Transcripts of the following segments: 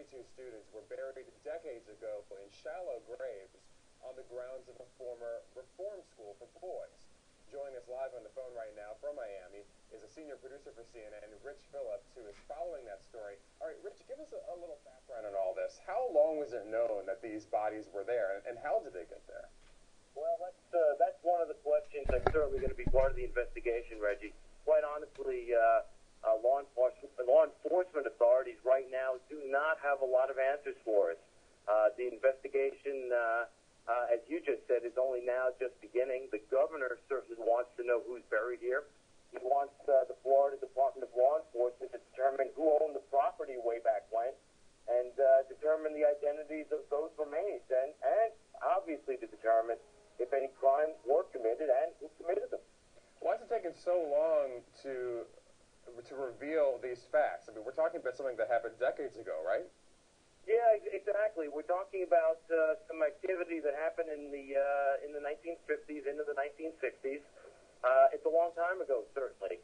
32 students were buried decades ago in shallow graves on the grounds of a former reform school for boys. Joining us live on the phone right now from Miami is a senior producer for CNN, Rich Phillips, who is following that story. All right, Rich, give us a little background on all this. How long was it known that these bodies were there, and how did they get there? Well, that's one of the questions that's certainly going to be part of the investigation, Reggie. Quite honestly, law enforcement authorities right now do not have a lot of answers for us. The investigation, as you just said, is only now just beginning. The governor certainly wants to know who's buried here. He wants the Florida Department of Law Enforcement to determine who owned the property way back when and determine the identities of those remains and obviously to determine if any crimes were committed and who committed them. Why is it taking so long to reveal these facts? I mean, we're talking about something that happened decades ago, right? Yeah, exactly. We're talking about some activity that happened in the 1950s into the 1960s. It's a long time ago, certainly.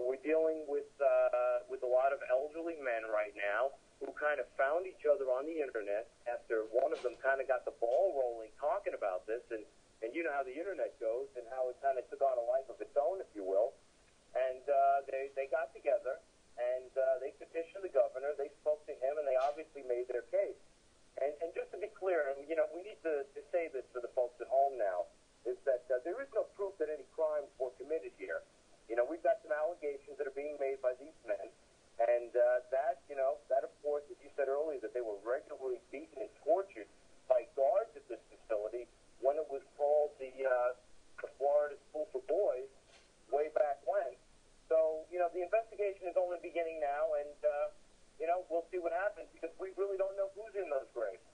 We're dealing with a lot of elderly men right now who kind of found each other on the internet after one of them kind of got the ball rolling talking about this, and you know how the internet goes and how it kind of took on a life of its own, if you will. And they got together and they petitioned the governor. They spoke to him, and they obviously made their case. And just to be clear, and you know, we need to say this for the folks at home now, is that there is no proof that any crimes were committed here. You know, we've got some allegations that are being made by these men, and that of course, as you said earlier, that they were regularly beaten and tortured by guards at this facility when it was called the Florida School for Boys way back when. So, you know, the investigation is only beginning now, and, we'll see what happens because we really don't know who's in those graves.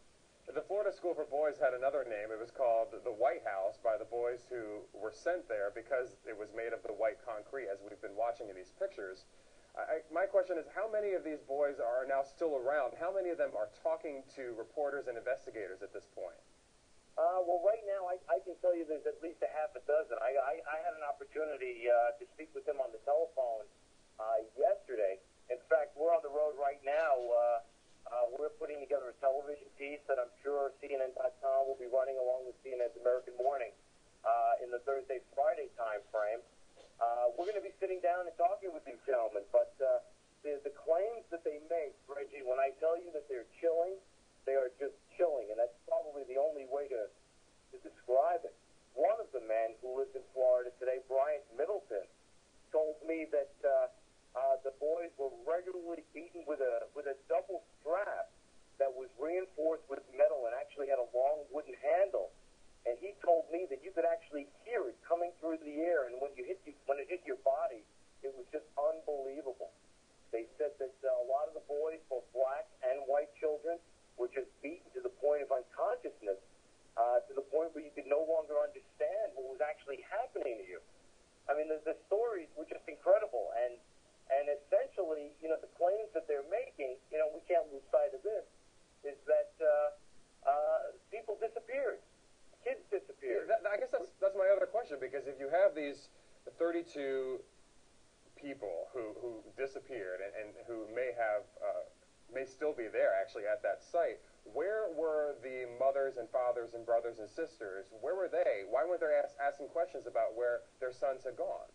The Florida School for Boys had another name. It was called the White House by the boys who were sent there because it was made of the white concrete, as we've been watching in these pictures. My question is, how many of these boys are now still around? How many of them are talking to reporters and investigators at this point? Well, right now, I can tell you there's at least a half a dozen. I had an opportunity to speak with them on the telephone yesterday. In fact, we're on the road right now. We're putting together a television piece that I'm sure CNN.com will be running along with CNN's American Morning in the Thursday-Friday time frame. We're going to be sitting down and talking with these gentlemen, but the claims that they make, Reggie, when I tell you that they're chilling, they are just chilling, and that's probably the only way to describe it. One of the men who lives in Florida today, Bryant Middleton, told me that the boys were regularly beaten with a double strap that was reinforced with metal and actually had a long wooden handle. And he told me that you could actually hear it coming through the air, and when it hit your body, it was just unbelievable. They said that a lot of the boys, both black and white children, were just beaten to the point of unconsciousness, to the point where you could no longer understand what was actually happening to you. I mean, the stories were just incredible, and essentially, you know, the claims that they're making, you know, we can't lose sight of this, is that people disappeared, kids disappeared. Yeah, I guess that's my other question, because if you have these 32 people who disappeared and who may still be there actually at that site, where were the mothers and fathers and brothers and sisters? Where were they? Why weren't they asking questions about where their sons had gone?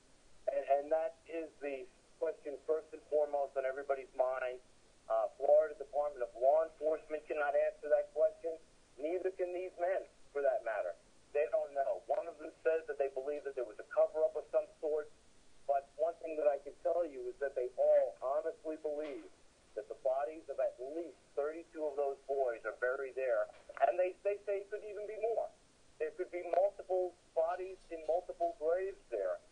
And that is the question first and foremost on everybody's mind. Florida Department of Law Enforcement cannot answer that question. Neither can these men, for that matter. They don't know. One of them says that they believe that there was a cover-up of some sort. But one thing that I can tell you is that they all honestly believe that the bodies of at least 32 of those boys are buried there. And they say it could even be more. There could be multiple bodies in multiple graves there.